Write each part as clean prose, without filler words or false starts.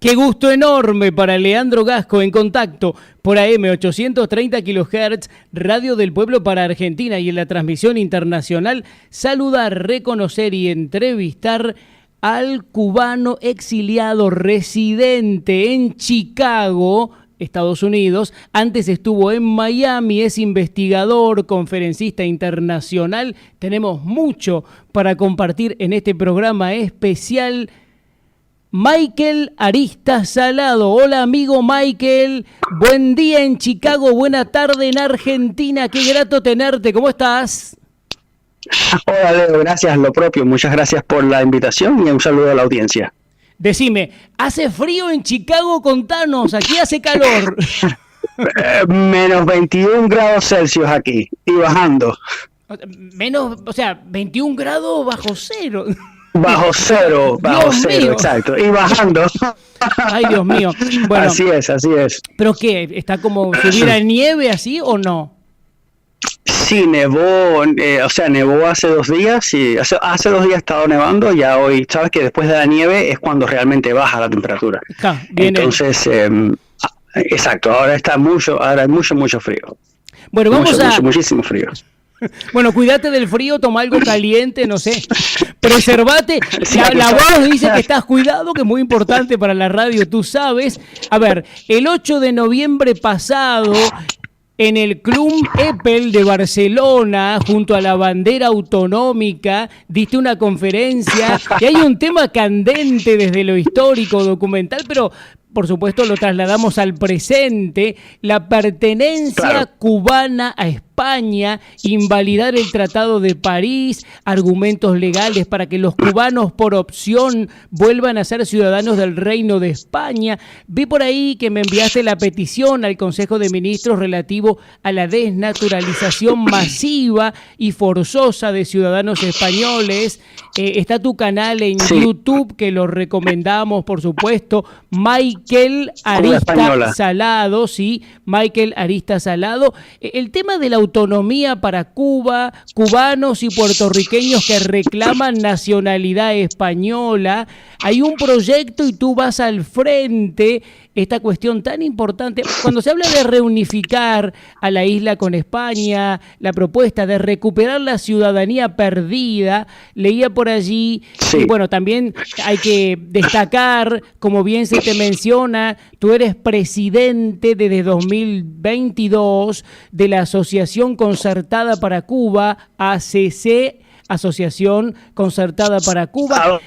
Qué gusto enorme para Leandro Gasco en contacto por AM 830 kHz, Radio del Pueblo para Argentina, y en la transmisión internacional saludar, reconocer y entrevistar al cubano exiliado residente en Chicago, Estados Unidos. Antes estuvo en Miami, es investigador, conferencista internacional. Tenemos mucho para compartir en este programa especial. Michael Aristas Salado. Hola, amigo Michael. Buen día en Chicago, buena tarde en Argentina. Qué grato tenerte. ¿Cómo estás? Hola, Leo. Gracias, lo propio. Muchas gracias por la invitación y un saludo a la audiencia. Decime, ¿hace frío en Chicago? Contanos, aquí hace calor. Menos 21 grados Celsius aquí y bajando. Menos, o sea, 21 grados bajo cero. Bajo cero, exacto. Y bajando. Ay, Dios mío. Bueno, así es. ¿Pero qué? ¿Está como si hubiera nieve así o no? Sí, nevó, nevó hace 2 días, y hace 2 días ha estado nevando, ya hoy, sabes que después de la nieve es cuando realmente baja la temperatura. Entonces, exacto, ahora hay mucho frío. Bueno, muchísimo frío. Bueno, cuídate del frío, toma algo caliente, no sé, preservate. La voz dice que estás cuidado, que es muy importante para la radio, tú sabes. A ver, el 8 de noviembre pasado, en el Club Apple de Barcelona, junto a la bandera autonómica, diste una conferencia y hay un tema candente desde lo histórico, documental, pero por supuesto lo trasladamos al presente, la pertenencia cubana a España, invalidar el Tratado de París, argumentos legales para que los cubanos por opción vuelvan a ser ciudadanos del Reino de España. Vi por ahí que me enviaste la petición al Consejo de Ministros relativo a la desnaturalización masiva y forzosa de ciudadanos españoles. Está tu canal en YouTube, que lo recomendamos, por supuesto, Michael Aristas Salado, Michael Aristas Salado. El tema de la autonomía para Cuba, cubanos y puertorriqueños que reclaman nacionalidad española. Hay un proyecto y tú vas al frente. Esta cuestión tan importante, cuando se habla de reunificar a la isla con España, la propuesta de recuperar la ciudadanía perdida, leía por allí, y bueno, también hay que destacar, como bien se te menciona, tú eres presidente desde 2022 de la Asociación Concertada para Cuba, ACC, Asociación Concertada para Cuba.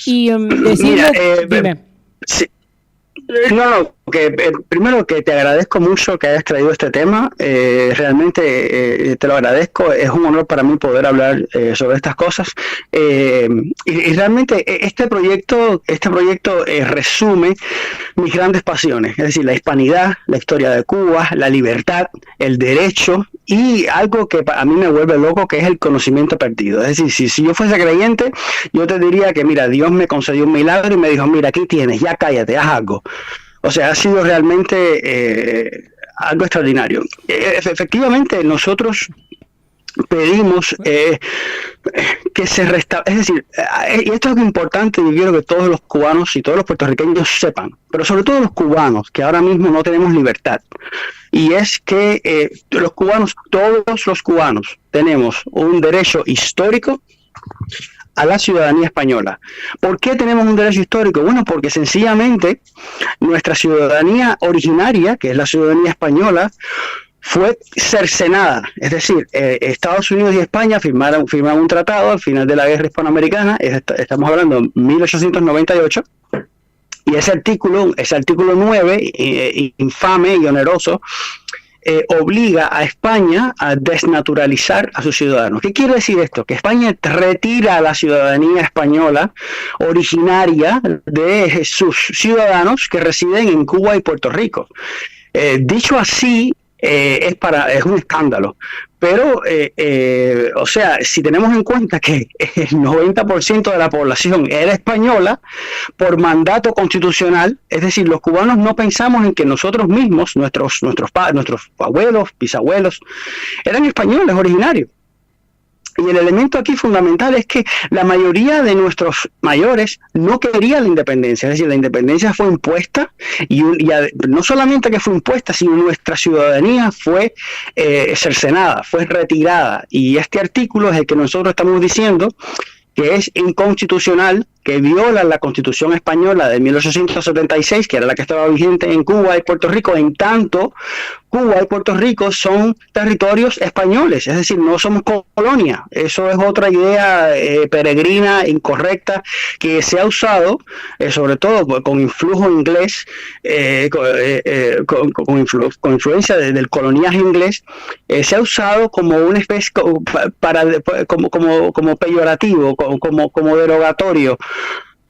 Y decimos, dime. Sí. Primero que te agradezco mucho que hayas traído este tema, realmente te lo agradezco, es un honor para mí poder hablar sobre estas cosas, y realmente este proyecto resume mis grandes pasiones, es decir, la hispanidad, la historia de Cuba, la libertad, el derecho y algo que a mí me vuelve loco, que es el conocimiento perdido. Es decir, si yo fuese creyente, yo te diría que mira, Dios me concedió un milagro y me dijo, mira, aquí tienes, ya cállate, haz algo. O sea, ha sido realmente algo extraordinario. Efectivamente, nosotros pedimos que se restablezca, es decir, y esto es algo importante, yo quiero que todos los cubanos y todos los puertorriqueños sepan, pero sobre todo los cubanos, que ahora mismo no tenemos libertad, y es que los cubanos, todos los cubanos, tenemos un derecho histórico a la ciudadanía española. ¿Por qué tenemos un derecho histórico? Bueno, porque sencillamente nuestra ciudadanía originaria, que es la ciudadanía española, fue cercenada. Es decir, Estados Unidos y España firmaron un tratado al final de la guerra hispanoamericana, estamos hablando de 1898, y ese artículo 9, infame y oneroso, obliga a España a desnaturalizar a sus ciudadanos. ¿Qué quiere decir esto? Que España retira la ciudadanía española originaria de sus ciudadanos que residen en Cuba y Puerto Rico. Dicho así, es un escándalo. Pero, o sea, si tenemos en cuenta que el 90% de la población era española, por mandato constitucional, es decir, los cubanos no pensamos en que nosotros mismos, nuestros abuelos, bisabuelos, eran españoles originarios. Y el elemento aquí fundamental es que la mayoría de nuestros mayores no querían la independencia, es decir, la independencia fue impuesta no solamente que fue impuesta, sino nuestra ciudadanía fue cercenada, fue retirada. Y este artículo es el que nosotros estamos diciendo que es inconstitucional, que viola la Constitución española de 1876, que era la que estaba vigente en Cuba y Puerto Rico, en tanto Cuba y Puerto Rico son territorios españoles, es decir, no somos colonia. Eso es otra idea peregrina, incorrecta, que se ha usado, sobre todo con influjo inglés, con influencia del coloniaje inglés, se ha usado como una especie, como peyorativo, como derogatorio.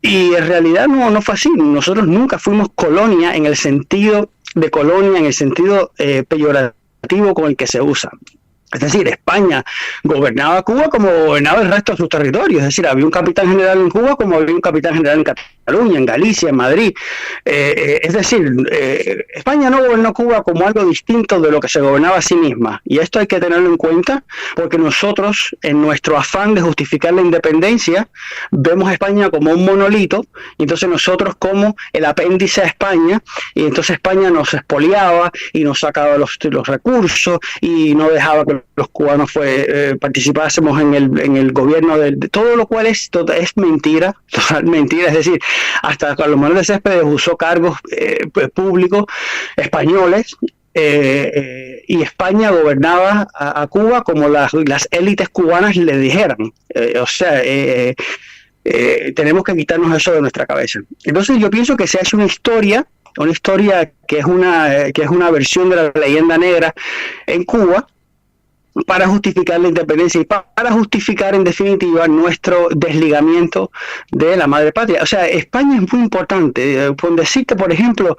Y en realidad no fue así. Nosotros nunca fuimos colonia en el sentido de colonia, en el sentido peyorativo con el que se usa. Es decir, España gobernaba Cuba como gobernaba el resto de sus territorios. Es decir, había un capitán general en Cuba como había un capitán general en Cataluña, en Galicia, en Madrid. Es decir, España no gobernó Cuba como algo distinto de lo que se gobernaba a sí misma. Y esto hay que tenerlo en cuenta porque nosotros, en nuestro afán de justificar la independencia, vemos a España como un monolito, y entonces nosotros como el apéndice a España, y entonces España nos expoliaba y nos sacaba los recursos y no dejaba que los cubanos participásemos en el gobierno de todo, lo cual es mentira, total mentira. Es decir, hasta Carlos Manuel de Céspedes usó cargos públicos españoles, y España gobernaba a Cuba como las élites cubanas le dijeran. Tenemos que quitarnos eso de nuestra cabeza. Entonces yo pienso que se hace una historia que es una versión de la leyenda negra en Cuba, para justificar la independencia y para justificar en definitiva nuestro desligamiento de la madre patria. O sea, España es muy importante. Con decirte, por ejemplo,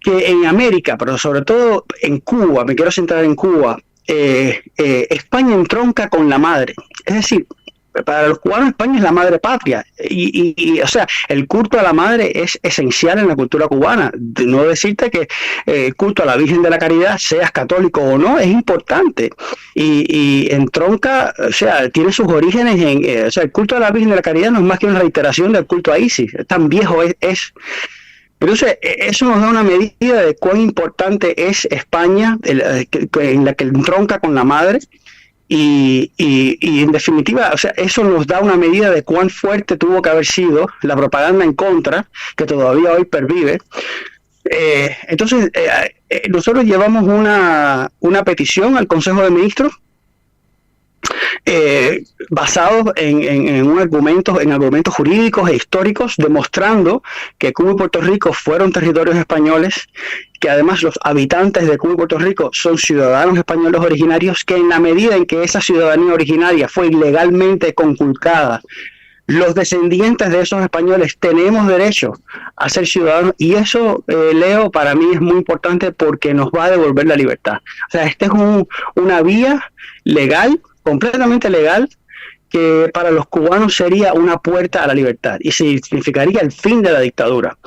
que en América, pero sobre todo en Cuba, me quiero centrar en Cuba, España entronca con la madre. Es decir, para los cubanos España es la madre patria y o sea, el culto a la madre es esencial en la cultura cubana. No decirte que el culto a la Virgen de la Caridad, seas católico o no, es importante y entronca, o sea, tiene sus orígenes o sea, el culto a la Virgen de la Caridad no es más que una reiteración del culto a Isis, tan viejo es. Entonces, eso nos da una medida de cuán importante es España, en la que entronca con la madre. Y en definitiva, o sea, eso nos da una medida de cuán fuerte tuvo que haber sido la propaganda en contra, que todavía hoy pervive. Entonces, nosotros llevamos una petición al Consejo de Ministros, basados en argumentos jurídicos e históricos, demostrando que Cuba y Puerto Rico fueron territorios españoles, que además los habitantes de Cuba y Puerto Rico son ciudadanos españoles originarios, que en la medida en que esa ciudadanía originaria fue ilegalmente conculcada, los descendientes de esos españoles tenemos derecho a ser ciudadanos, y eso, Leo, para mí es muy importante porque nos va a devolver la libertad. O sea, esta es una vía legal, completamente legal, que para los cubanos sería una puerta a la libertad y significaría el fin de la dictadura.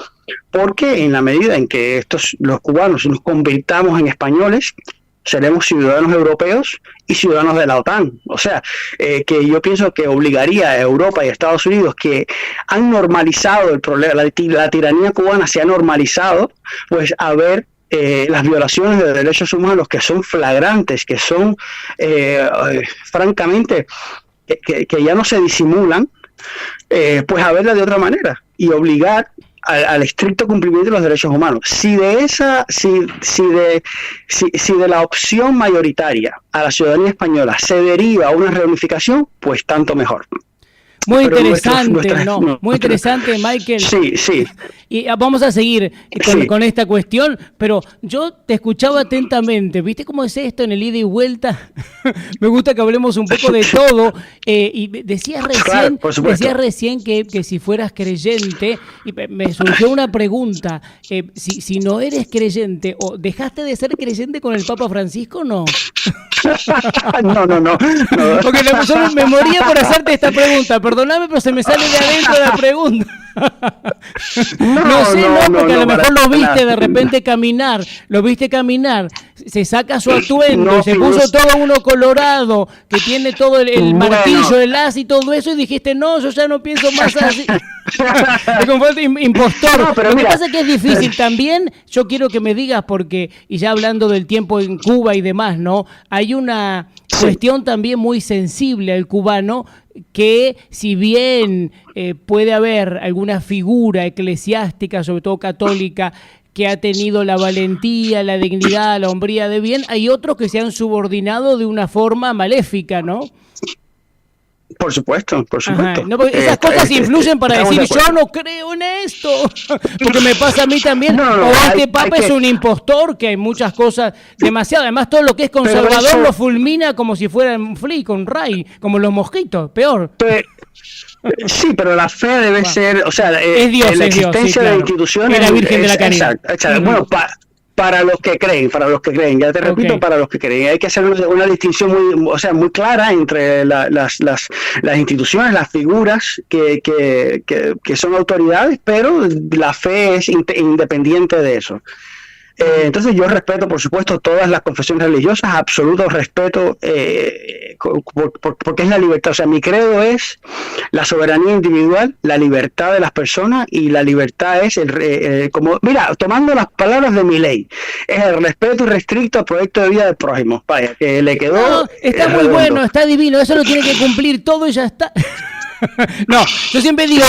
Porque en la medida en que los cubanos nos convirtamos en españoles, seremos ciudadanos europeos y ciudadanos de la OTAN. O sea, que yo pienso que obligaría a Europa y a Estados Unidos, que han normalizado el problema, la tiranía cubana se ha normalizado, pues a ver las violaciones de derechos humanos que son flagrantes, que son francamente que ya no se disimulan, pues a verla de otra manera y obligar al estricto cumplimiento de los derechos humanos. Si de la opción mayoritaria a la ciudadanía española se deriva una reunificación, pues tanto mejor. Muy interesante, muy interesante, Michael. Sí. Y vamos a seguir con esta cuestión, pero yo te escuchaba atentamente. ¿Viste cómo es esto en el ida y vuelta? Me gusta que hablemos un poco de todo. Y decías recién que si fueras creyente, y me surgió una pregunta. Si no eres creyente, ¿o dejaste de ser creyente con el Papa Francisco o no? No. Porque me moría por hacerte esta pregunta. Perdóname, pero se me sale de adentro la pregunta. No sé, porque a lo mejor lo viste nada. de repente caminar, se saca su atuendo, No, se puso todo uno colorado, que tiene todo el martillo, el as y todo eso, y dijiste, no, yo ya no pienso más así. Es como impostor. No, pero lo mira, que pasa es que es difícil también. Yo quiero que me digas, porque, y ya hablando del tiempo en Cuba y demás, ¿no? Hay una cuestión también muy sensible al cubano, que si bien puede haber alguna figura eclesiástica, sobre todo católica, que ha tenido la valentía, la dignidad, la hombría de bien, hay otros que se han subordinado de una forma maléfica, ¿no? Por supuesto. Ajá, no, esas cosas influyen para decir, yo no creo en esto, porque me pasa a mí también, o este papa es un impostor, que hay muchas cosas, demasiado, además todo lo que es conservador lo fulmina como si fuera un flick, un ray, como los mosquitos, peor. Sí, pero la fe debe ser, o sea, es Dios, la existencia de instituciones. Es la Virgen de la Caridad. Exacto. Bueno, para los que creen, ya te repito, para los que creen, hay que hacer una distinción muy clara entre las instituciones, las figuras que son autoridades, pero la fe es independiente de eso. Entonces yo respeto, por supuesto, todas las confesiones religiosas, absoluto respeto, porque es la libertad. O sea, mi credo es la soberanía individual, la libertad de las personas, y la libertad es mira, tomando las palabras de Milei, es el respeto irrestricto al proyecto de vida del prójimo. Vaya, que le quedó. No, está muy bueno, está divino, eso lo tiene que cumplir todo y ya está. No, yo siempre digo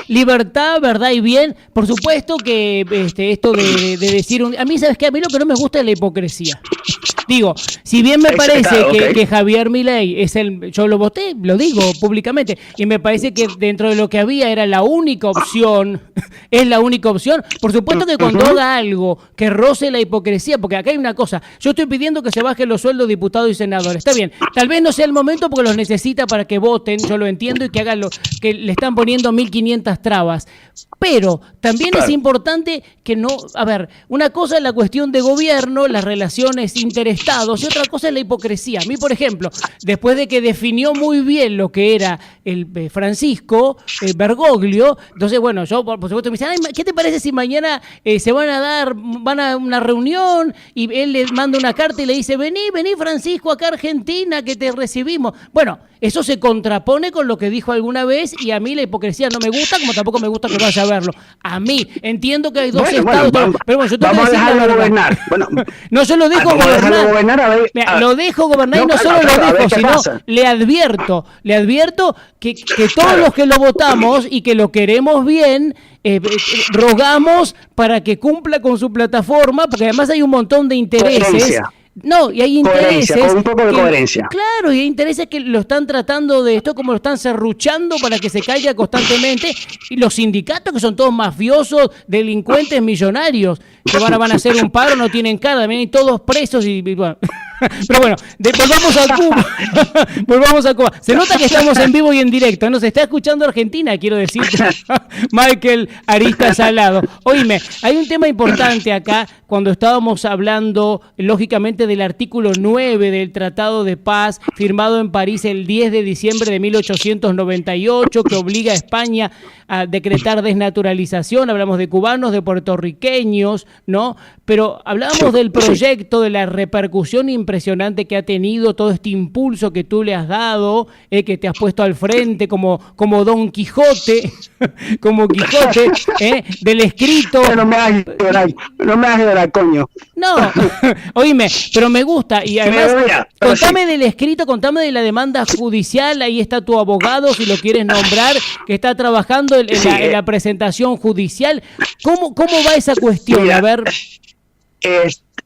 libertad, verdad y bien. Por supuesto que esto de decir a mí, ¿sabes qué? A mí lo que no me gusta es la hipocresía. Digo, si bien me parece que Javier Milei yo lo voté, lo digo públicamente, y me parece que dentro de lo que había era la única opción, es la única opción. Por supuesto que cuando haga algo que roce la hipocresía, porque acá hay una cosa, yo estoy pidiendo que se bajen los sueldos de diputados y senadores, está bien, tal vez no sea el momento porque los necesita para que voten, yo lo entiendo, y que hagan que le están poniendo 1.500 trabas, pero también es importante que no, a ver, una cosa es la cuestión de gobierno, las relaciones interestados, y otra cosa es la hipocresía. A mí, por ejemplo, después de que definió muy bien lo que era el Francisco Bergoglio, entonces, bueno, yo por supuesto me dicen, ¿qué te parece si mañana van a una reunión y él le manda una carta y le dice, vení Francisco acá a Argentina que te recibimos? Bueno, eso se contrapone con lo que dijo alguna vez, y a mí la hipocresía no me gusta, como tampoco me gusta que vaya a verlo. A mí, entiendo que hay dos estados, pero bueno, yo tengo que decir la verdad. Gobernar. Bueno, no, yo lo dejo gobernar. Lo dejo gobernar, y no solo lo dejo, sino le advierto que todos los que lo votamos y que lo queremos bien, rogamos para que cumpla con su plataforma, porque además hay un montón de intereses. No, y hay intereses. Con un poco de coherencia. Claro, y hay intereses que lo están tratando de esto, como lo están serruchando para que se caiga constantemente. Y los sindicatos, que son todos mafiosos, delincuentes, millonarios, que ahora van a hacer un paro, no tienen cara, también hay todos presos y bueno. Pero bueno, volvamos a Cuba. Se nota que estamos en vivo y en directo. Nos está escuchando Argentina, quiero decir. Michael Aristas Salado. Oíme, hay un tema importante acá cuando estábamos hablando, lógicamente, del artículo 9 del Tratado de Paz, firmado en París el 10 de diciembre de 1898, que obliga a España a decretar desnaturalización. Hablamos de cubanos, de puertorriqueños, ¿no? Pero hablábamos del proyecto, de la repercusión impresionante que ha tenido, todo este impulso que tú le has dado, que te has puesto al frente como Don Quijote, del escrito. No me hagas llorar, coño. No, oíme, pero me gusta, y además, contame del escrito, contame de la demanda judicial. Ahí está tu abogado, si lo quieres nombrar, que está trabajando en la presentación judicial. ¿Cómo va esa cuestión? Mira, a ver.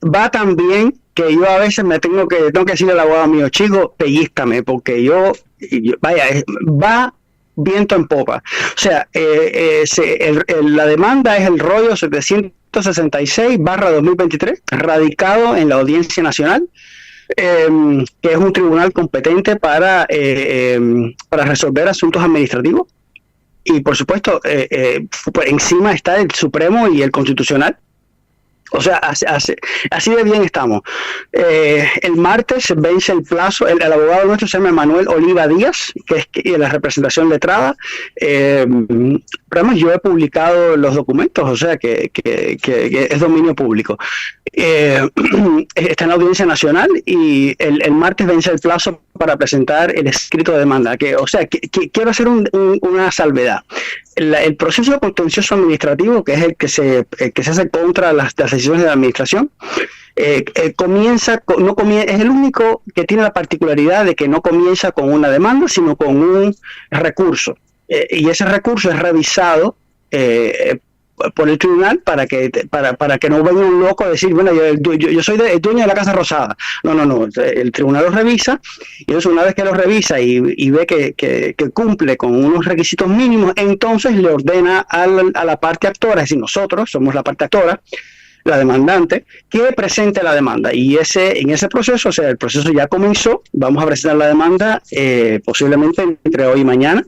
Va tan bien que yo a veces tengo que decirle al abogado mío, chico, pellízcame, porque va viento en popa. O sea, la demanda es el rollo 766/2023, radicado en la Audiencia Nacional, que es un tribunal competente para resolver asuntos administrativos. Y por supuesto, encima está el Supremo y el Constitucional. O sea, así de bien estamos. El martes vence el plazo. El abogado nuestro se llama Manuel Oliva Díaz, que es la representación letrada. Pero además yo he publicado los documentos, o sea que es dominio público. Está en la Audiencia Nacional y el martes vence el plazo para presentar el escrito de demanda. Quiero hacer una salvedad. El proceso contencioso administrativo, que es el que se hace contra las decisiones de la administración, es el único que tiene la particularidad de que no comienza con una demanda, sino con un recurso. Y ese recurso es revisado por el tribunal para que no venga un loco a decir, bueno, yo soy el dueño de la Casa Rosada. No. El tribunal lo revisa y entonces una vez que lo revisa y ve que cumple con unos requisitos mínimos, entonces le ordena a la parte actora, es decir, nosotros somos la parte actora, la demandante, que presente la demanda. Y en ese proceso, o sea, el proceso ya comenzó, vamos a presentar la demanda posiblemente entre hoy y mañana.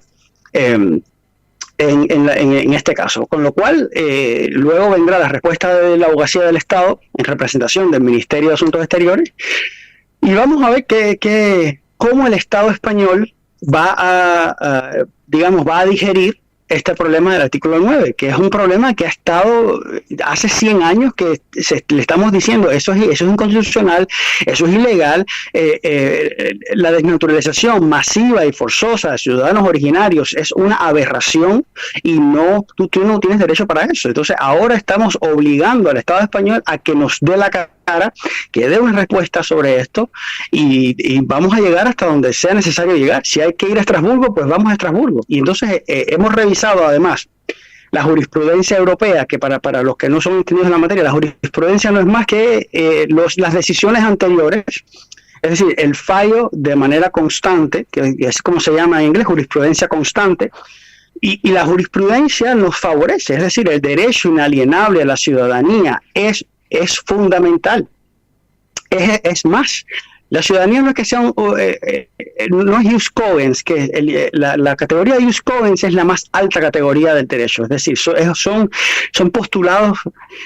En este caso, con lo cual luego vendrá la respuesta de la Abogacía del Estado en representación del Ministerio de Asuntos Exteriores y vamos a ver cómo el Estado español va a digerir este problema del artículo 9, que es un problema que ha estado hace 100 años que le estamos diciendo eso es inconstitucional, eso es ilegal. La desnaturalización masiva y forzosa de ciudadanos originarios es una aberración y tú no tienes derecho para eso. Entonces ahora estamos obligando al Estado español a que nos dé la cara, que dé una respuesta sobre esto y vamos a llegar hasta donde sea necesario llegar. Si hay que ir a Estrasburgo, pues vamos a Estrasburgo. Y entonces hemos revisado además la jurisprudencia europea, que para los que no son entendidos en la materia, la jurisprudencia no es más que las decisiones anteriores, es decir, el fallo de manera constante, que es como se llama en inglés, jurisprudencia constante. Y la jurisprudencia nos favorece, es decir, el derecho inalienable a la ciudadanía es fundamental. Es más, la ciudadanía no es que sea no es ius cogens, que la categoría de ius cogens es la más alta categoría del derecho, es decir, son postulados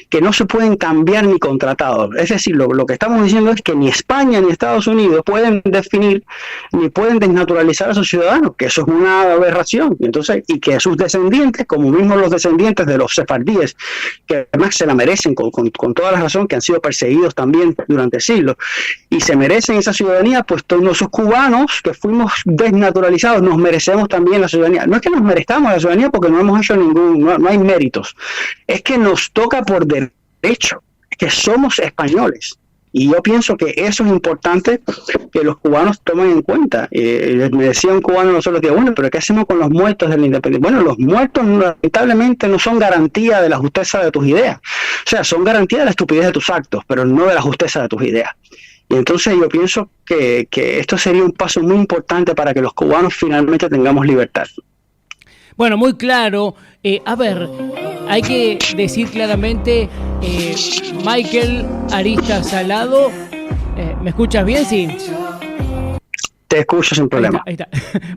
que no se pueden cambiar ni contratados. Es decir, lo que estamos diciendo es que ni España ni Estados Unidos pueden definir ni pueden desnaturalizar a sus ciudadanos, que eso es una aberración. Y que sus descendientes, como mismo los descendientes de los sefardíes, que además se la merecen con toda la razón, que han sido perseguidos también durante siglos y se merecen esa ciudadanía, pues todos nosotros cubanos que fuimos desnaturalizados nos merecemos también la ciudadanía. No es que nos merezcamos la ciudadanía porque no hemos hecho no hay méritos, es que nos toca por derecho, es que somos españoles. Y yo pienso que eso es importante que los cubanos tomen en cuenta. Me decía un cubano los otros días, bueno, pero ¿qué hacemos con los muertos de la independencia? Bueno, los muertos lamentablemente no son garantía de la justeza de tus ideas. O sea, son garantía de la estupidez de tus actos, pero no de la justeza de tus ideas. Y entonces yo pienso que esto sería un paso muy importante para que los cubanos finalmente tengamos libertad. Bueno, muy claro. A ver, hay que decir claramente, Michael Aristas Salado, ¿me escuchas bien? Sí. Te escucho sin problema. Ahí está.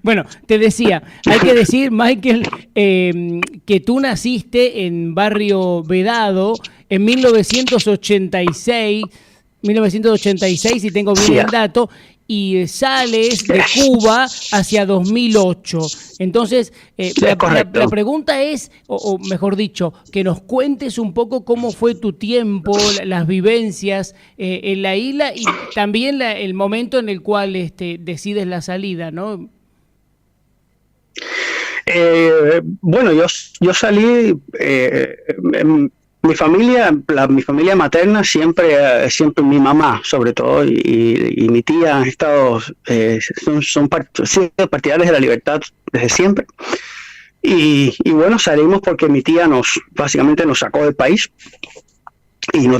Bueno, te decía, hay que decir, Michael, que tú naciste en Barrio Vedado en 1986, si tengo bien el dato, y sales de Cuba hacia 2008. Entonces, la pregunta es, o mejor dicho, que nos cuentes un poco cómo fue tu tiempo, las vivencias en la isla y también el momento en el cual decides la salida, ¿no? Bueno, yo salí... Mi familia materna siempre mi mamá sobre todo y mi tía han estado son partidarios de la libertad desde siempre y bueno, salimos porque mi tía básicamente nos sacó del país y yo no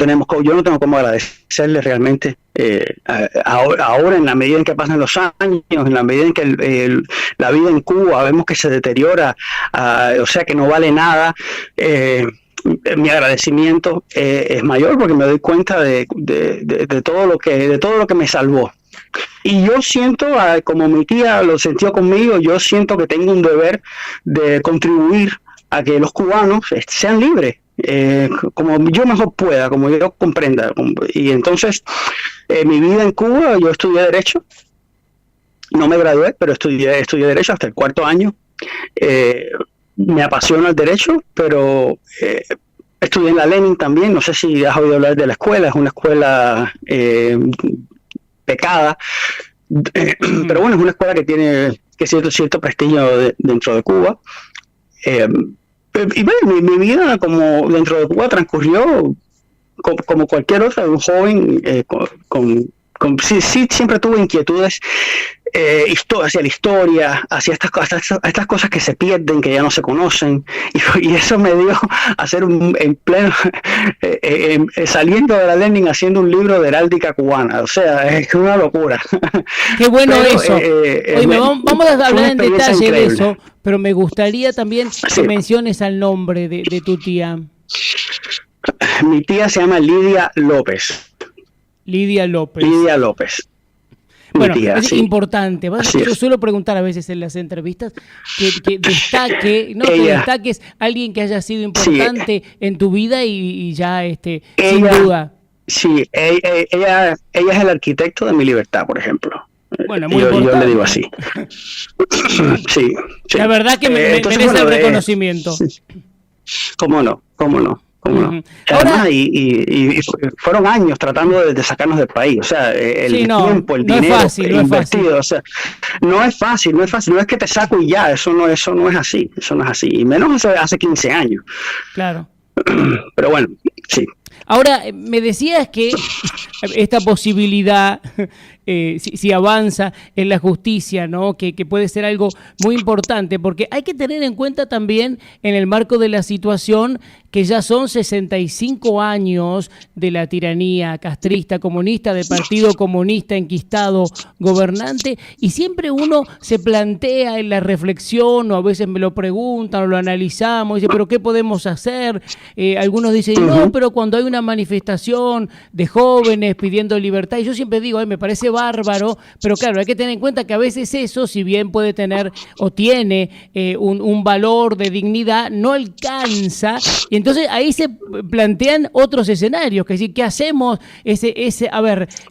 tengo cómo agradecerle realmente ahora en la medida en que pasan los años, en la medida en que la vida en Cuba vemos que se deteriora, o sea que no vale nada. Mi agradecimiento es mayor porque me doy cuenta de todo lo que me salvó. Y yo siento, como mi tía lo sintió conmigo, yo siento que tengo un deber de contribuir a que los cubanos sean libres. como yo mejor pueda, como yo comprenda. Y entonces, mi vida en Cuba, yo estudié Derecho, no me gradué, pero estudié Derecho hasta el 4º año. Me apasiona el Derecho, pero estudié en la Lenin también, no sé si has oído hablar de la escuela, es una escuela becada, pero bueno, es una escuela que tiene cierto prestigio dentro de Cuba. Y bueno, mi vida como dentro de Cuba transcurrió como cualquier otra de un joven sí, siempre tuve inquietudes hacia la historia, hacia estas cosas que se pierden, que ya no se conocen, y eso me dio a hacer saliendo de la Lenin, haciendo un libro de heráldica cubana. O sea, es una locura. Qué bueno eso. Oye, vamos a hablar en detalle increíble de eso, pero me gustaría también que menciones al nombre de tu tía. Mi tía se llama Lidia López. Lidia López. Lidia López. Bueno, es importante. Yo suelo preguntar a veces en las entrevistas que destaques a alguien que haya sido importante en tu vida y ya sin duda. Sí, ella es el arquitecto de mi libertad, por ejemplo. Bueno, muy importante. Yo le digo así. Sí. La verdad que merece el reconocimiento. ¿Cómo no? Además, y fueron años tratando de sacarnos del país, o sea, el tiempo, el dinero invertido, o sea, no es fácil, no es que te saco y ya, eso no es así, y menos hace 15 años. Claro. Pero bueno, sí. Ahora, me decías que esta posibilidad, si avanza en la justicia, ¿no? Que puede ser algo muy importante, porque hay que tener en cuenta también en el marco de la situación que ya son 65 años de la tiranía castrista, comunista, del Partido Comunista enquistado, gobernante, y siempre uno se plantea en la reflexión, o a veces me lo preguntan, o lo analizamos, dice, pero ¿qué podemos hacer? Algunos dicen, no, pero cuando hay una manifestación de jóvenes pidiendo libertad, y yo siempre digo, me parece bárbaro, pero claro, hay que tener en cuenta que a veces eso, si bien puede tener o tiene un valor de dignidad, no alcanza, y entonces ahí se plantean otros escenarios, que es decir, ¿qué hacemos?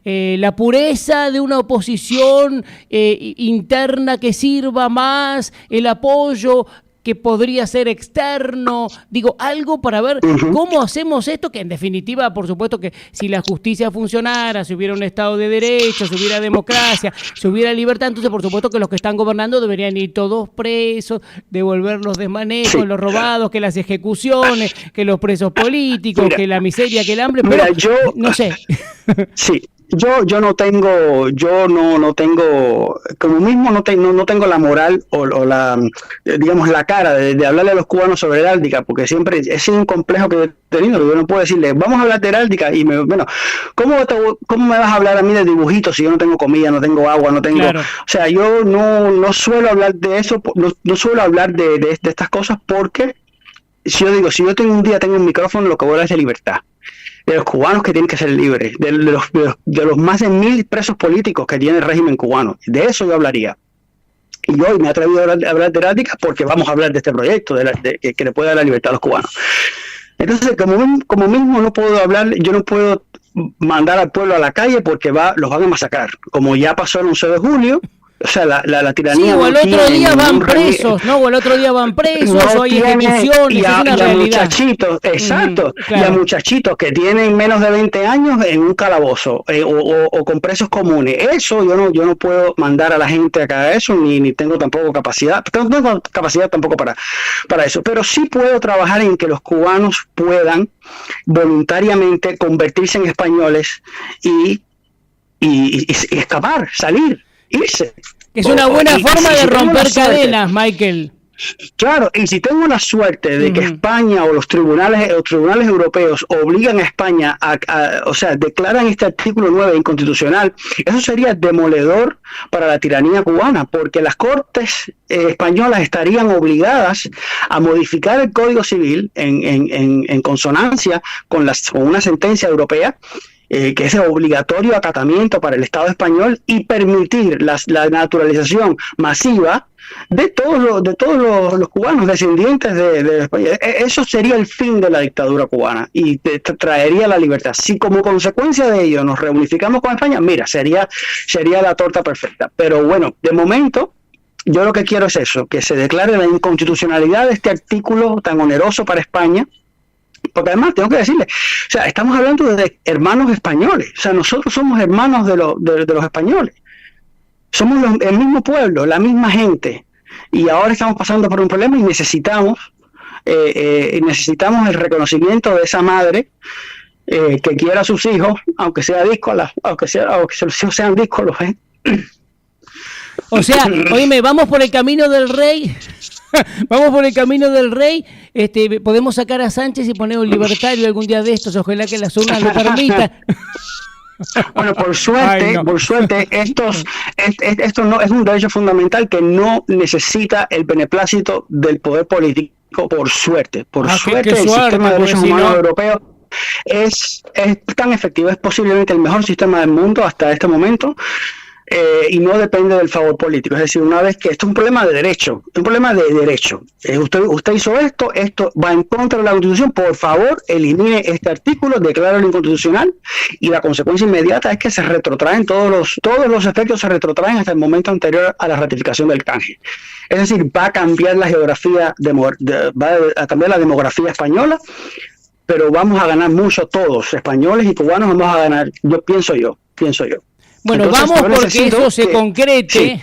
La pureza de una oposición interna que sirva más, el apoyo que podría ser externo, digo, algo para ver cómo hacemos esto, que en definitiva, por supuesto que si la justicia funcionara, si hubiera un Estado de Derecho, si hubiera democracia, si hubiera libertad, entonces por supuesto que los que están gobernando deberían ir todos presos, devolver los desmanejos, los robados, que las ejecuciones, que los presos políticos, que la miseria, que el hambre, pero no sé. Sí. Yo no tengo, como mismo no tengo la moral o la, digamos, la cara de hablarle a los cubanos sobre heráldica, porque siempre es sido un complejo que he tenido. Yo no puedo decirle, vamos a hablar de heráldica, y ¿cómo me vas a hablar a mí de dibujitos si yo no tengo comida, no tengo agua, no tengo, claro. O sea, yo no suelo hablar de eso, no suelo hablar de estas cosas, porque si yo tengo un micrófono, lo que voy a hablar es de libertad, de los cubanos que tienen que ser libres, de los más de 1000 presos políticos que tiene el régimen cubano. De eso yo hablaría. Y hoy me he atrevido a hablar de heráldica porque vamos a hablar de este proyecto que le puede dar la libertad a los cubanos. Entonces, como mismo no puedo hablar, yo no puedo mandar al pueblo a la calle porque los van a masacrar, como ya pasó el 11 de julio. O sea, la tiranía. Sí, o el otro día van presos, ¿no? O el otro día van presos, o hay ejecuciones, es una realidad. Muchachitos, exacto, claro. Y a muchachitos que tienen menos de 20 años en un calabozo, o con presos comunes. Eso yo no puedo mandar a la gente a que haga eso, ni tengo tampoco capacidad. No tengo capacidad tampoco para eso. Pero sí puedo trabajar en que los cubanos puedan voluntariamente convertirse en españoles y escapar, salir. Irse. Es una buena forma de romper cadenas, Michael. Claro, y si tengo la suerte de que España o los tribunales europeos obligan a España o sea, declaran este artículo 9 inconstitucional, eso sería demoledor para la tiranía cubana, porque las cortes españolas estarían obligadas a modificar el Código Civil en consonancia con una sentencia europea, que es obligatorio acatamiento para el Estado español, y permitir la naturalización masiva de todos los cubanos descendientes de España. Eso sería el fin de la dictadura cubana y traería la libertad. Si como consecuencia de ello nos reunificamos con España, mira, sería la torta perfecta. Pero bueno, de momento yo lo que quiero es eso, que se declare la inconstitucionalidad de este artículo tan oneroso para España. Porque además tengo que decirle, o sea, estamos hablando de hermanos españoles, o sea, nosotros somos hermanos de los españoles, somos el mismo pueblo, la misma gente, y ahora estamos pasando por un problema y necesitamos el reconocimiento de esa madre que quiera a sus hijos, aunque sea díscola, aunque sus hijos sean díscolos, ¿eh? O sea, oíme, vamos por el camino del rey. Vamos por el camino del rey. Podemos sacar a Sánchez y poner un libertario algún día de estos. Ojalá que las urnas lo permitan. Bueno, por suerte, esto no es un derecho fundamental que no necesita el beneplácito del poder político. Por suerte, el sistema de derechos humanos europeo es tan efectivo, es posiblemente el mejor sistema del mundo hasta este momento. Y no depende del favor político. Es decir, una vez que esto es un problema de derecho, usted hizo esto va en contra de la Constitución, por favor elimine este artículo, decláralo inconstitucional, y la consecuencia inmediata es que se retrotraen todos los efectos, se retrotraen hasta el momento anterior a la ratificación del canje. Es decir, va a cambiar la geografía, va a cambiar la demografía española, pero vamos a ganar mucho todos, españoles y cubanos vamos a ganar, pienso yo. Bueno, entonces, vamos porque eso se concrete. Sí.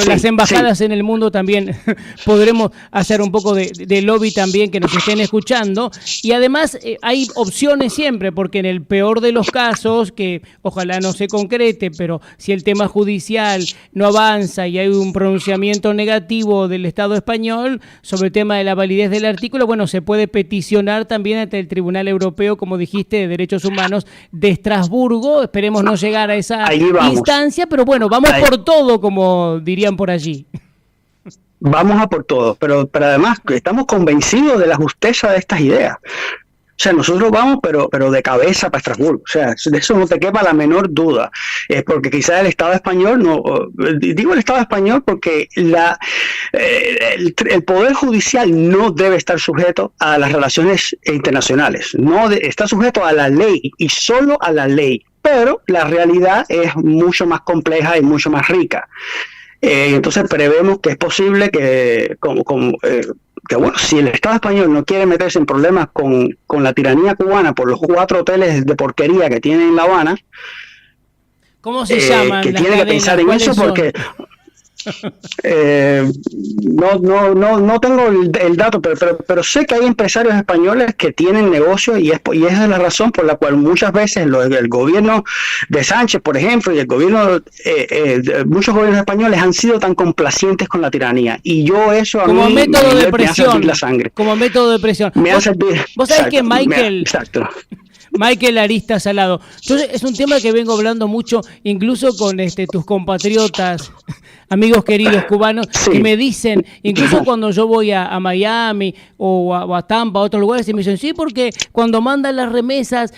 Las embajadas en el mundo también podremos hacer un poco de lobby también, que nos estén escuchando. Y además hay opciones siempre, porque en el peor de los casos, que ojalá no se concrete, pero si el tema judicial no avanza y hay un pronunciamiento negativo del Estado español sobre el tema de la validez del artículo, bueno, se puede peticionar también ante el Tribunal Europeo, como dijiste, de Derechos Humanos de Estrasburgo. Esperemos no llegar a esa instancia, pero bueno, vamos por todo, como dirían por allí. Vamos a por todo, pero además estamos convencidos de la justeza de estas ideas. O sea, nosotros vamos, pero de cabeza para Estrasburgo. O sea, de eso no te quepa la menor duda. Porque quizás el Estado español, digo el Estado español porque el Poder Judicial no debe estar sujeto a las relaciones internacionales. Está sujeto a la ley y solo a la ley. Pero la realidad es mucho más compleja y mucho más rica. Entonces prevemos que es posible que bueno, si el Estado español no quiere meterse en problemas con la tiranía cubana por los 4 hoteles de porquería que tiene en La Habana, ¿cómo se llaman? Que tiene que pensar en eso porque... no tengo el dato, pero sé que hay empresarios españoles que tienen negocios y esa es la razón por la cual muchas veces el gobierno de Sánchez, por ejemplo, y el gobierno muchos gobiernos españoles han sido tan complacientes con la tiranía, y yo eso a como mí método de presión, me hace hervir la sangre. Como método de presión. Me hace hervir. ¿Vos sabés que Michael... Exacto. Michael Arista Salado. Entonces es un tema que vengo hablando mucho, incluso con tus compatriotas, amigos queridos cubanos, que me dicen, incluso cuando yo voy a Miami o a Tampa, a otros lugares, y me dicen, sí, porque cuando mandan las remesas,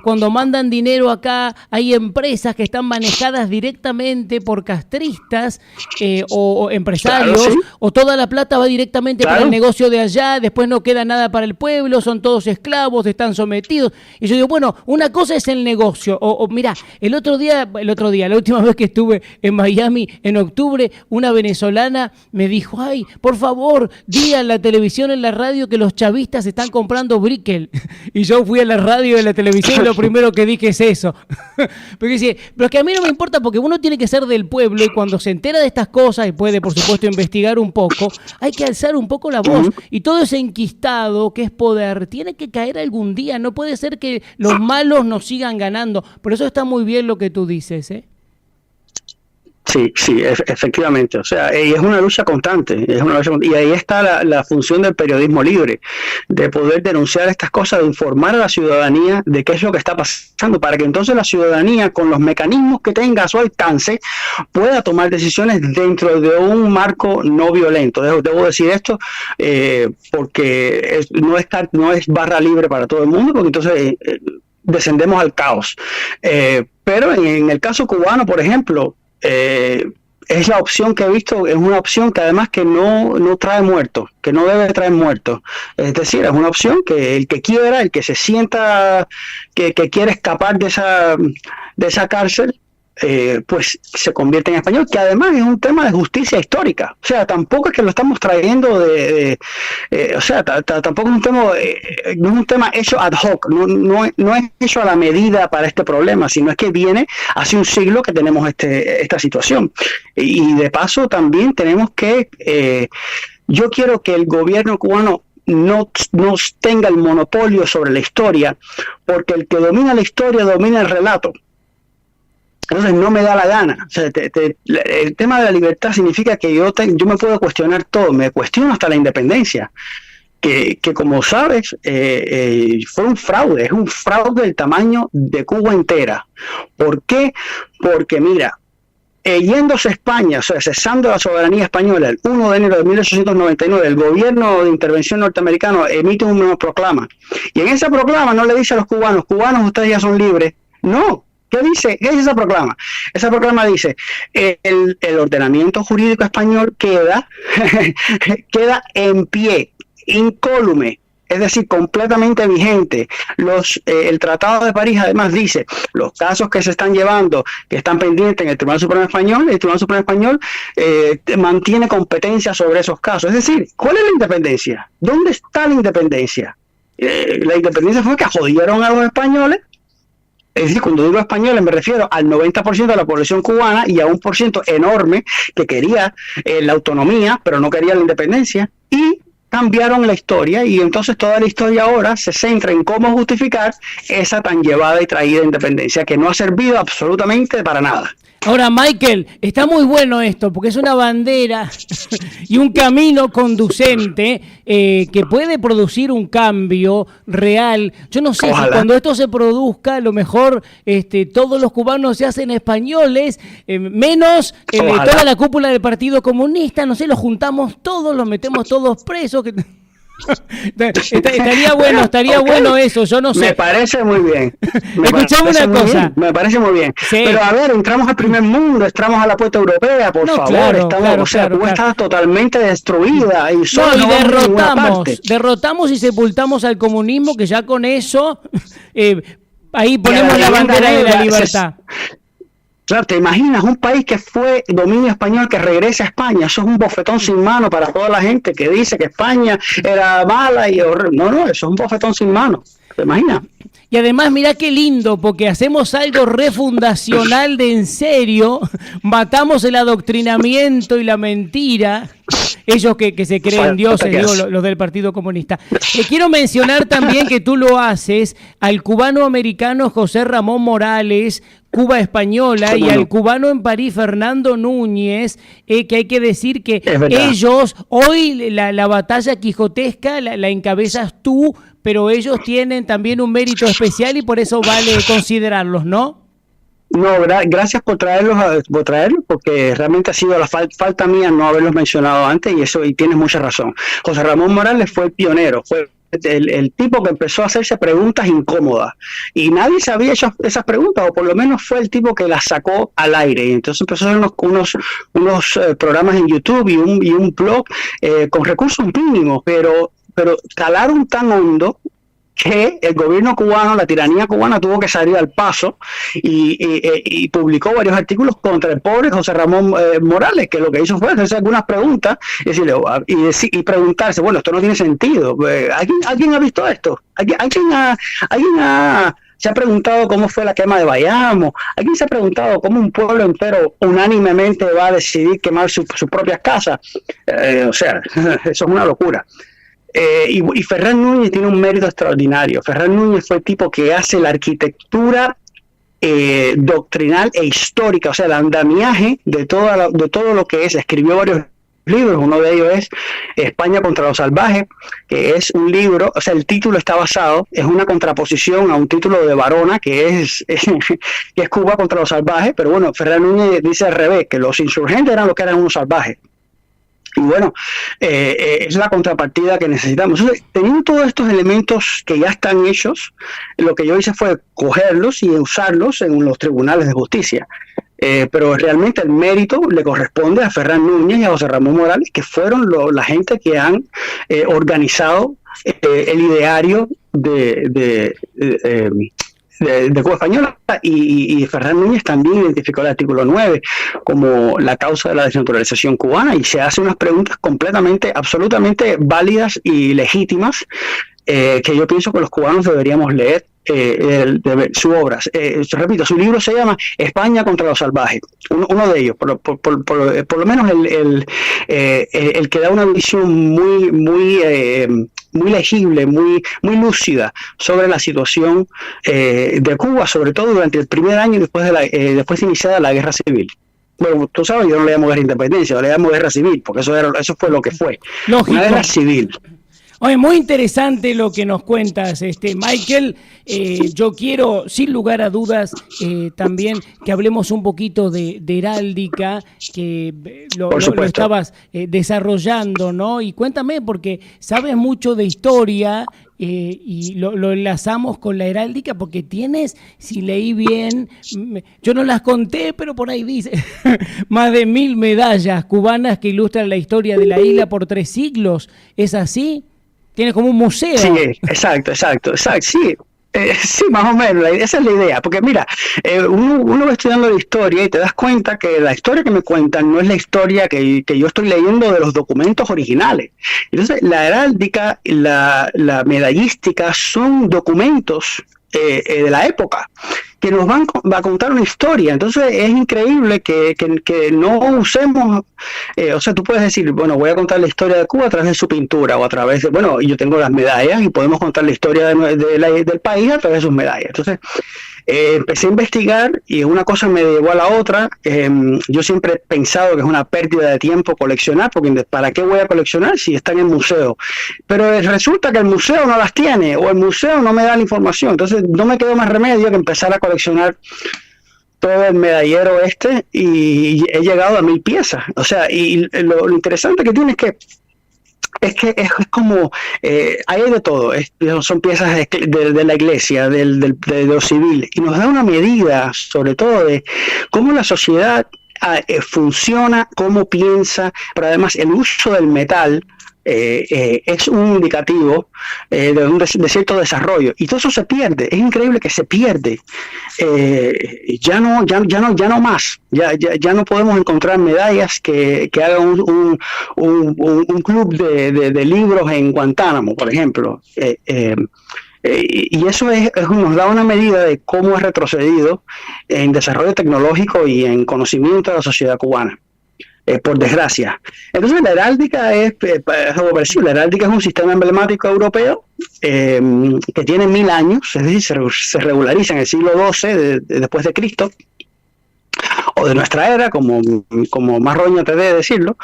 cuando mandan dinero acá, hay empresas que están manejadas directamente por castristas o empresarios, claro, ¿sí? O toda la plata va directamente para el negocio de allá, después no queda nada para el pueblo, son todos esclavos, están sometidos. Y yo digo, bueno, una cosa es el negocio. Mirá, la última vez que estuve en Miami, en octubre, una venezolana me dijo, ay, por favor, di a la televisión, en la radio, que los chavistas están comprando Brickell. Y yo fui a la radio y a la televisión y lo primero que dije es eso. Porque dice, pero es que a mí no me importa, porque uno tiene que ser del pueblo, y cuando se entera de estas cosas y puede, por supuesto, investigar un poco, hay que alzar un poco la voz. Y todo ese enquistado que es poder tiene que caer algún día. No puede ser que los malos nos sigan ganando. Por eso está muy bien lo que tú dices, ¿eh? Sí, efectivamente. O sea, y es una lucha constante. Y ahí está la función del periodismo libre, de poder denunciar estas cosas, de informar a la ciudadanía de qué es lo que está pasando, para que entonces la ciudadanía, con los mecanismos que tenga a su alcance, pueda tomar decisiones dentro de un marco no violento. Debo decir esto porque no es barra libre para todo el mundo, porque entonces descendemos al caos. Pero en el caso cubano, por ejemplo, es la opción que he visto, es una opción que además que no trae muertos, que no debe traer muertos. Es decir, es una opción que el que quiera, el que se sienta que quiere escapar de esa cárcel, pues se convierte en español, que además es un tema de justicia histórica. O sea, tampoco es que lo estamos trayendo o sea, tampoco es un tema, no es un tema hecho ad hoc, no es hecho a la medida para este problema, sino es que viene hace un siglo que tenemos esta situación. Y de paso también tenemos que, yo quiero que el gobierno cubano no tenga el monopolio sobre la historia, porque el que domina la historia domina el relato. Entonces no me da la gana. O sea, el tema de la libertad significa que yo me puedo cuestionar todo, me cuestiono hasta la independencia, que como sabes, fue un fraude, es un fraude del tamaño de Cuba entera. ¿Por qué? Porque mira, yéndose a España, o sea, cesando la soberanía española el 1 de enero de 1899, el gobierno de intervención norteamericano emite una proclama, y en esa proclama no le dice a los cubanos, ustedes ya son libres. No. ¿Qué dice? ¿Qué dice esa proclama? Esa proclama dice, el ordenamiento jurídico español queda en pie, incólume, es decir, completamente vigente. El Tratado de París además dice, los casos que se están llevando, que están pendientes en el Tribunal Supremo Español, el Tribunal Supremo Español mantiene competencia sobre esos casos. Es decir, ¿cuál es la independencia? ¿Dónde está la independencia? La independencia fue que jodieron a los españoles. Es decir, cuando digo españoles me refiero al 90% de la población cubana y a un por ciento enorme que quería la autonomía, pero no quería la independencia, y cambiaron la historia, y entonces toda la historia ahora se centra en cómo justificar esa tan llevada y traída independencia, que no ha servido absolutamente para nada. Ahora, Michael, está muy bueno esto, porque es una bandera y un camino conducente que puede producir un cambio real. Yo no sé si cuando esto se produzca, a lo mejor todos los cubanos se hacen españoles, menos toda la cúpula del Partido Comunista, no sé, los juntamos todos, los metemos todos presos. Estaría bueno eso, yo no sé. Me parece muy bien. Escuchame una cosa. Me parece muy bien. Sí. Pero a ver, entramos al primer mundo, entramos a la puerta europea, por favor. Cuba está totalmente destruida y solo derrotamos y sepultamos al comunismo, que ya con eso ahí ponemos la bandera de la libertad. Claro, ¿te imaginas un país que fue dominio español que regrese a España? Eso es un bofetón sin mano para toda la gente que dice que España era mala y horrible. No, eso es un bofetón sin mano. ¿Te imaginas? Y además, mirá qué lindo, porque hacemos algo refundacional de en serio, matamos el adoctrinamiento y la mentira, ellos que se creen dioses, digo, los del Partido Comunista. Quiero mencionar también que tú lo haces al cubano-americano José Ramón Morales, Cuba Española, y al cubano en París, Fernando Núñez, que hay que decir que ellos, hoy la batalla quijotesca la encabezas tú, pero ellos tienen también un mérito especial y por eso vale considerarlos, ¿no? No, gracias por traerlos, porque realmente ha sido la falta mía no haberlos mencionado antes, y tienes mucha razón. José Ramón Morales fue el pionero, fue el tipo que empezó a hacerse preguntas incómodas y nadie se había hecho esas preguntas, o por lo menos fue el tipo que las sacó al aire, y entonces empezó a hacer unos programas en YouTube y un blog con recursos mínimos, pero calaron tan hondo que el gobierno cubano, la tiranía cubana, tuvo que salir al paso y publicó varios artículos contra el pobre José Ramón Morales, que lo que hizo fue hacerse algunas preguntas y preguntarse, bueno, esto no tiene sentido. ¿Alguien ha visto esto? ¿Se ha preguntado cómo fue la quema de Bayamo? ¿Alguien se ha preguntado cómo un pueblo entero unánimemente va a decidir quemar sus propias casas? O sea, eso es una locura. Y Ferran Núñez tiene un mérito extraordinario. Ferran Núñez fue el tipo que hace la arquitectura doctrinal e histórica, o sea, el andamiaje de todo lo que es. Escribió varios libros, uno de ellos es España contra los salvajes, que es un libro, o sea, el título está basado, es una contraposición a un título de Varona, que es Cuba contra los salvajes, pero bueno, Ferran Núñez dice al revés, que los insurgentes eran los que eran unos salvajes. Y bueno, es la contrapartida que necesitamos. Entonces, teniendo todos estos elementos que ya están hechos, lo que yo hice fue cogerlos y usarlos en los tribunales de justicia. Pero realmente el mérito le corresponde a Ferran Núñez y a José Ramón Morales, que fueron la gente que han organizado el ideario de Cuba Española, y Ferran Núñez también identificó el artículo 9 como la causa de la desnaturalización cubana, y se hace unas preguntas completamente, absolutamente válidas y legítimas, que yo pienso que los cubanos deberíamos leer su obra. Repito, su libro se llama España contra los salvajes. Uno de ellos, por lo menos el que da una visión muy legible, muy lúcida sobre la situación de Cuba, sobre todo durante el primer año después de iniciada la guerra civil. Bueno, tú sabes, yo no le llamo guerra de independencia, yo le llamo guerra civil, porque eso fue lo que fue. Lógico. Una guerra civil. Oye, muy interesante lo que nos cuentas, Michael. Yo quiero, sin lugar a dudas, también que hablemos un poquito de heráldica, que lo estabas desarrollando, ¿no? Y cuéntame, porque sabes mucho de historia y lo enlazamos con la heráldica, porque tienes, si leí bien, yo no las conté, pero por ahí dice, más de 1000 medallas cubanas que ilustran la historia de la isla por 3 siglos. ¿Es así? Tiene como un museo. Sí, exacto, sí. Sí, más o menos, esa es la idea, porque mira, uno va estudiando la historia y te das cuenta que la historia que me cuentan no es la historia que yo estoy leyendo de los documentos originales. Entonces, la heráldica, la medallística son documentos de la época que nos va a contar una historia. Entonces es increíble que no usemos, o sea, tú puedes decir, bueno, voy a contar la historia de Cuba a través de su pintura, o a través de, bueno, yo tengo las medallas y podemos contar la historia del país a través de sus medallas. Entonces empecé a investigar y una cosa me llevó a la otra. Yo siempre he pensado que es una pérdida de tiempo coleccionar, porque ¿para qué voy a coleccionar si están en el museo? Pero resulta que el museo no las tiene, o el museo no me da la información. Entonces no me quedó más remedio que empezar a coleccionar todo el medallero y he llegado a 1000 piezas. O sea, y lo interesante que tiene es que es como, hay de todo, son piezas de la iglesia, de lo civil, y nos da una medida, sobre todo, de cómo la sociedad funciona, cómo piensa, pero además el uso del metal es un indicativo de cierto desarrollo, y todo eso se pierde. Es increíble que se pierde. Ya no más. Ya no podemos encontrar medallas que hagan un club de libros en Guantánamo, por ejemplo. Y eso nos da una medida de cómo es retrocedido en desarrollo tecnológico y en conocimiento de la sociedad cubana. Por desgracia. Entonces la heráldica es algo parecido. La heráldica es un sistema emblemático europeo que tiene 1000 años, es decir, se regulariza en el siglo XII después de Cristo, o de nuestra era, como más roño te debe decirlo,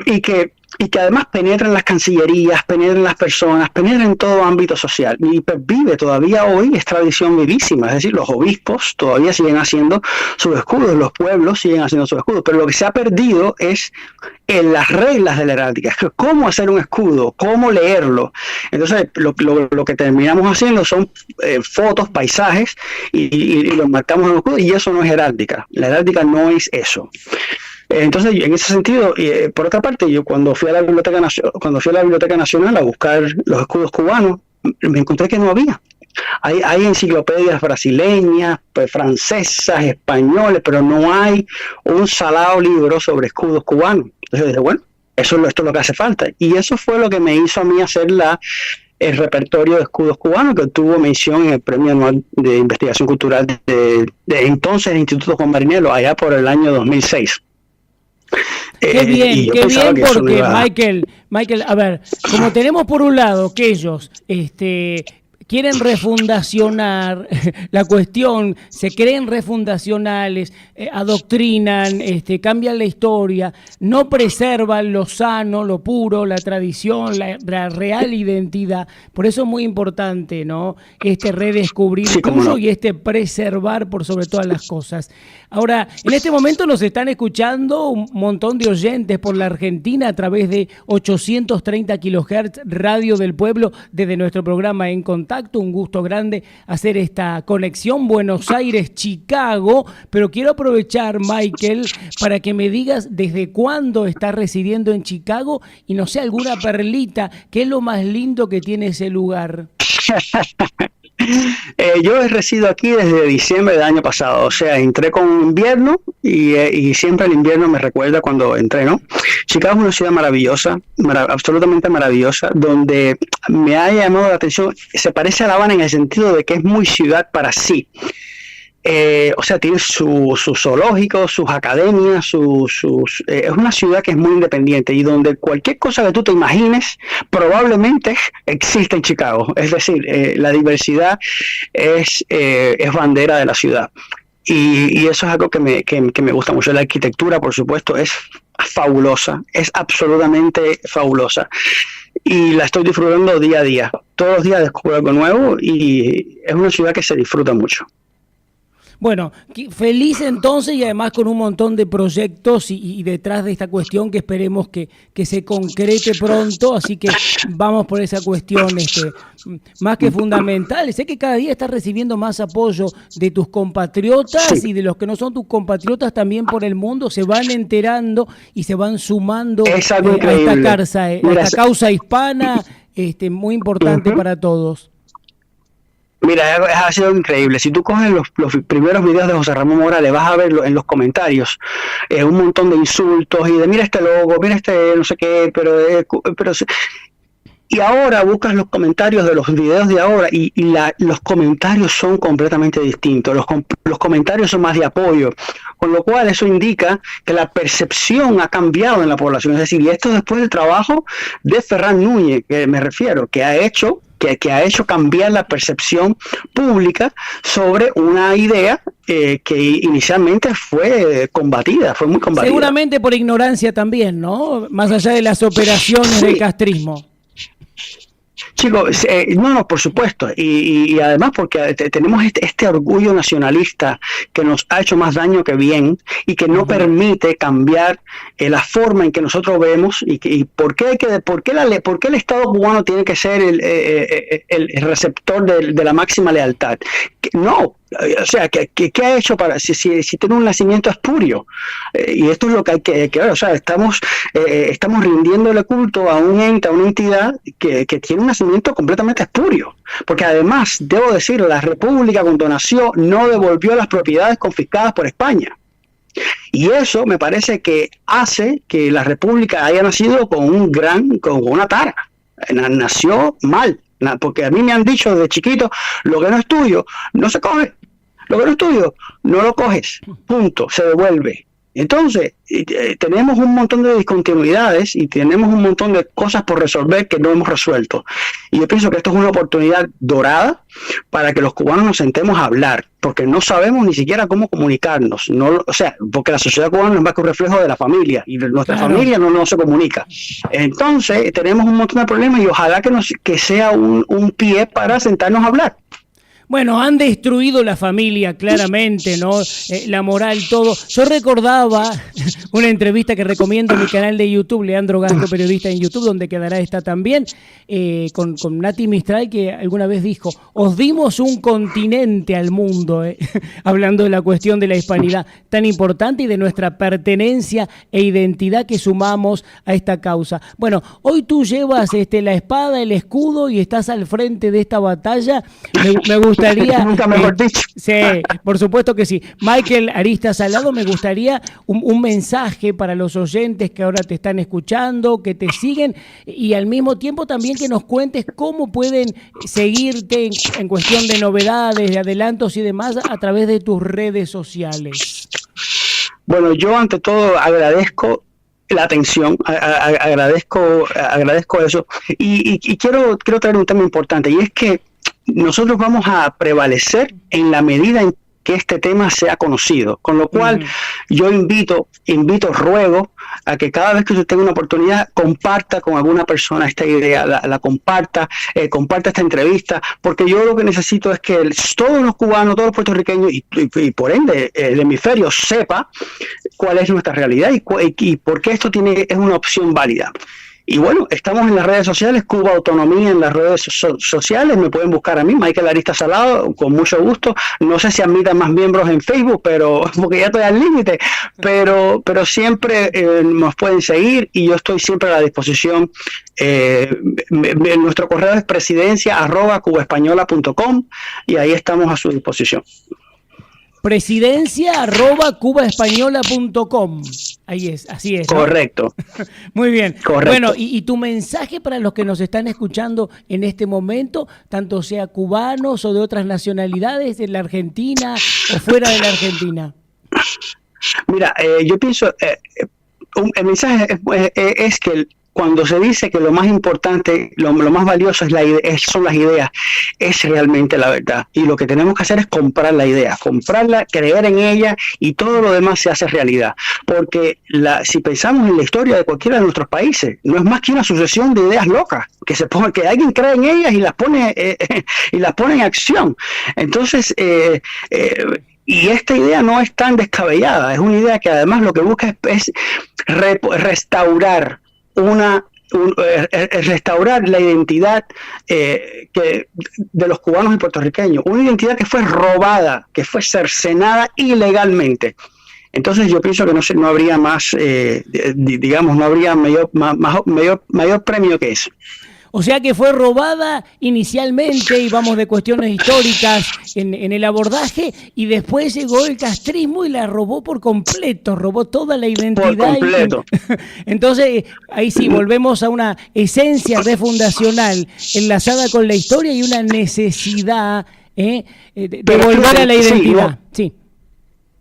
y que además penetra en las cancillerías, penetra en las personas, penetra en todo ámbito social, y vive todavía hoy, es tradición vivísima. Es decir, los obispos todavía siguen haciendo sus escudos, los pueblos siguen haciendo sus escudos, pero lo que se ha perdido es en las reglas de la heráldica, es que cómo hacer un escudo, cómo leerlo. Entonces lo que terminamos haciendo son fotos, paisajes, y los marcamos en un escudo, y eso no es heráldica. La heráldica no es eso. Entonces, en ese sentido, por otra parte, yo cuando fui a la Biblioteca Nacional a buscar los escudos cubanos, me encontré que no había. Hay enciclopedias brasileñas, pues, francesas, españoles, pero no hay un salado libro sobre escudos cubanos. Entonces dije, bueno, esto es lo que hace falta. Y eso fue lo que me hizo a mí hacer el repertorio de escudos cubanos, que obtuvo mención en el Premio Anual de Investigación Cultural de entonces el Instituto Juan Marinelo, allá por el año 2006. Qué bien, porque Michael, a ver, como tenemos por un lado que ellos quieren refundacionar la cuestión, se creen refundacionales, adoctrinan, cambian la historia, no preservan lo sano, lo puro, la tradición, la real identidad. Por eso es muy importante, ¿no? Redescubrir tuyo no. Y preservar por sobre todas las cosas. Ahora, en este momento nos están escuchando un montón de oyentes por la Argentina a través de 830 kHz Radio del Pueblo desde nuestro programa En Contacto. Un gusto grande hacer esta conexión Buenos Aires-Chicago, pero quiero aprovechar, Michael, para que me digas desde cuándo estás residiendo en Chicago y no sé, alguna perlita, ¿qué es lo más lindo que tiene ese lugar? Yo resido aquí desde diciembre del año pasado, o sea, entré con invierno y siempre el invierno me recuerda cuando entré, ¿no? Chicago es una ciudad maravillosa, absolutamente maravillosa, donde me ha llamado la atención, se parece a La Habana en el sentido de que es muy ciudad para sí. O sea, tiene sus zoológicos, sus academias, es una ciudad que es muy independiente y donde cualquier cosa que tú te imagines probablemente existe en Chicago. Es decir, la diversidad es bandera de la ciudad. Y eso es algo que me gusta mucho. La arquitectura, por supuesto, es fabulosa, es absolutamente fabulosa. Y la estoy disfrutando día a día. Todos los días descubro algo nuevo y es una ciudad que se disfruta mucho. Bueno, feliz entonces y además con un montón de proyectos y detrás de esta cuestión que esperemos que se concrete pronto, así que vamos por esa cuestión más que fundamental. Sé que cada día estás recibiendo más apoyo de tus compatriotas sí. Y de los que no son tus compatriotas también por el mundo, se van enterando y se van sumando a esta causa hispana, muy importante para todos. Mira, ha sido increíble. Si tú coges los primeros videos de José Ramón Morales, vas a ver en los comentarios un montón de insultos y de mira este logo, mira no sé qué, pero y ahora buscas los comentarios de los videos de ahora y los comentarios son completamente distintos. Los comentarios son más de apoyo, con lo cual eso indica que la percepción ha cambiado en la población. Es decir, y esto después del trabajo de Ferran Núñez, que me refiero, que ha hecho cambiar la percepción pública sobre una idea que inicialmente fue muy combatida. Seguramente por ignorancia también, ¿no? Más allá de las operaciones del castrismo. Chicos, no, por supuesto, y además porque tenemos este orgullo nacionalista que nos ha hecho más daño que bien y que no permite cambiar la forma en que nosotros vemos y por qué el Estado cubano tiene que ser el receptor de la máxima lealtad. No. O sea, ¿qué ha hecho para si tiene un nacimiento espurio? Y esto es lo que hay que ver. O sea, estamos rindiéndole culto a un ente, a una entidad que tiene un nacimiento completamente espurio. Porque además, debo decir, la República cuando nació no devolvió las propiedades confiscadas por España. Y eso me parece que hace que la República haya nacido con una tara. Nació mal. Porque a mí me han dicho desde chiquito, lo que no es tuyo, no se coge. Lo que no es tuyo, no lo coges. Punto. Se devuelve. Entonces, tenemos un montón de discontinuidades y tenemos un montón de cosas por resolver que no hemos resuelto. Y yo pienso que esto es una oportunidad dorada para que los cubanos nos sentemos a hablar, porque no sabemos ni siquiera cómo comunicarnos. Porque la sociedad cubana no es más que un reflejo de la familia y nuestra familia no se comunica. Entonces, tenemos un montón de problemas y ojalá que sea un pie para sentarnos a hablar. Bueno, han destruido la familia, claramente, ¿no? La moral, todo. Yo recordaba una entrevista que recomiendo en mi canal de YouTube, Leandro Gasco, periodista en YouTube, donde quedará esta también, con Nati Mistral, que alguna vez dijo, os dimos un continente al mundo, hablando de la cuestión de la hispanidad tan importante y de nuestra pertenencia e identidad que sumamos a esta causa. Bueno, hoy tú llevas la espada, el escudo y estás al frente de esta batalla. Me gustaría... Nunca mejor dicho. Sí, por supuesto que sí. Michael Aristas Salado, me gustaría un mensaje para los oyentes que ahora te están escuchando, que te siguen y al mismo tiempo también que nos cuentes cómo pueden seguirte en cuestión de novedades, de adelantos y demás a través de tus redes sociales. Bueno, yo ante todo agradezco la atención, agradezco eso y quiero traer un tema importante y es que nosotros vamos a prevalecer en la medida en que este tema sea conocido. Con lo cual, yo ruego a que cada vez que usted tenga una oportunidad, comparta con alguna persona esta idea, la comparta esta entrevista, porque yo lo que necesito es que todos los cubanos, todos los puertorriqueños y por ende el hemisferio sepa cuál es nuestra realidad y por qué esto es una opción válida. Y bueno, estamos en las redes sociales, Cuba Autonomía en las redes sociales, me pueden buscar a mí, Michael Aristas Salado, con mucho gusto. No sé si admitan más miembros en Facebook, porque ya estoy al límite, pero siempre nos pueden seguir y yo estoy siempre a la disposición. Nuestro correo es presidencia@cubaespañola.com y ahí estamos a su disposición. Presidencia@cubaespañola.com. Ahí es, así es, ¿no? Correcto. Muy bien. Correcto. Bueno, y tu mensaje para los que nos están escuchando en este momento, tanto sea cubanos o de otras nacionalidades, en la Argentina o fuera de la Argentina. Mira, yo pienso, el mensaje es que cuando se dice que lo más importante, lo más valioso son las ideas, es realmente la verdad. Y lo que tenemos que hacer es comprar la idea, comprarla, creer en ella y todo lo demás se hace realidad. Porque si pensamos en la historia de cualquiera de nuestros países, no es más que una sucesión de ideas locas, que alguien cree en ellas y las pone en acción. Entonces, y esta idea no es tan descabellada, es una idea que además lo que busca es restaurar restaurar la identidad de los cubanos y puertorriqueños, una identidad que fue robada, que fue cercenada ilegalmente. Entonces yo pienso que no habría más, no habría mayor premio que eso. O sea que fue robada inicialmente, y vamos de cuestiones históricas en el abordaje, y después llegó el castrismo y la robó por completo, robó toda la identidad. Por completo. Entonces, ahí sí, volvemos a una esencia refundacional enlazada con la historia y una necesidad de volver a la identidad. Sí.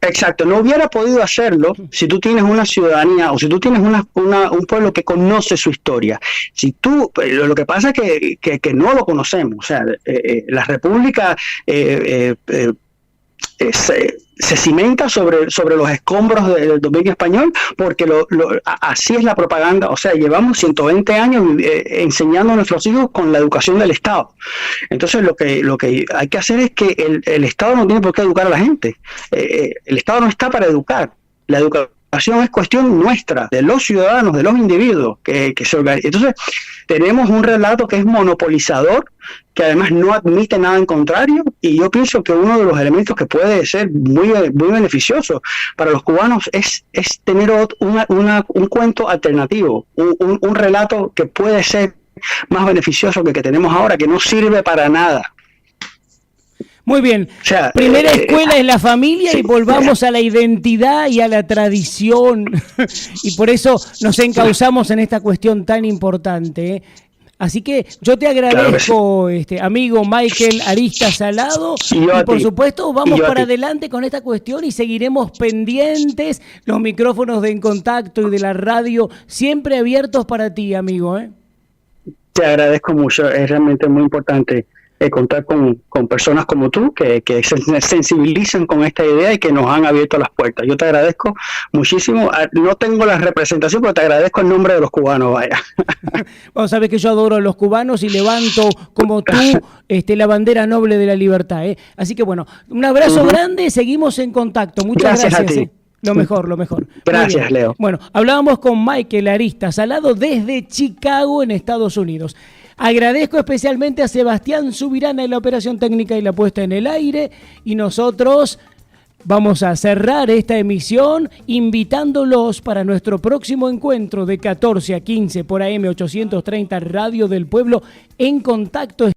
Exacto, no hubiera podido hacerlo si tú tienes una ciudadanía o si tú tienes un pueblo que conoce su historia. Lo que pasa es que no lo conocemos, o sea, la república se cimenta sobre los escombros del dominio español, porque así es la propaganda. O sea, llevamos 120 años enseñando a nuestros hijos con la educación del Estado. Entonces lo que hay que hacer es que el Estado no tiene por qué educar a la gente. El Estado no está para educar. La educación es cuestión nuestra, de los ciudadanos, de los individuos que se organizan. Entonces tenemos un relato que es monopolizador, que además no admite nada en contrario, y yo pienso que uno de los elementos que puede ser muy beneficioso para los cubanos es tener un cuento alternativo, un relato que puede ser más beneficioso que el que tenemos ahora, que no sirve para nada. Muy bien. O sea, primera escuela es la familia, sí, y volvamos a la identidad y a la tradición. Y por eso nos encauzamos en esta cuestión tan importante. Así que yo te agradezco, amigo Michael Aristas Salado, y por supuesto vamos para adelante con esta cuestión y seguiremos pendientes, los micrófonos de En Contacto y de la radio siempre abiertos para ti, amigo. Te agradezco mucho, es realmente muy importante contar con personas como tú que se sensibilizan con esta idea y que nos han abierto las puertas. Yo te agradezco muchísimo. No tengo la representación, pero te agradezco en nombre de los cubanos, vaya. Bueno, sabes que yo adoro a los cubanos y levanto como tú la bandera noble de la libertad. Así que bueno, un abrazo grande, seguimos en contacto. Muchas gracias. A ti. Lo mejor, lo mejor. Gracias, Leo. Bueno, hablábamos con Michael Aristas Salado desde Chicago, en Estados Unidos. Agradezco especialmente a Sebastián Subirana en la operación técnica y la puesta en el aire, y nosotros vamos a cerrar esta emisión invitándolos para nuestro próximo encuentro de 14 a 15 por AM 830 Radio del Pueblo. En Contacto.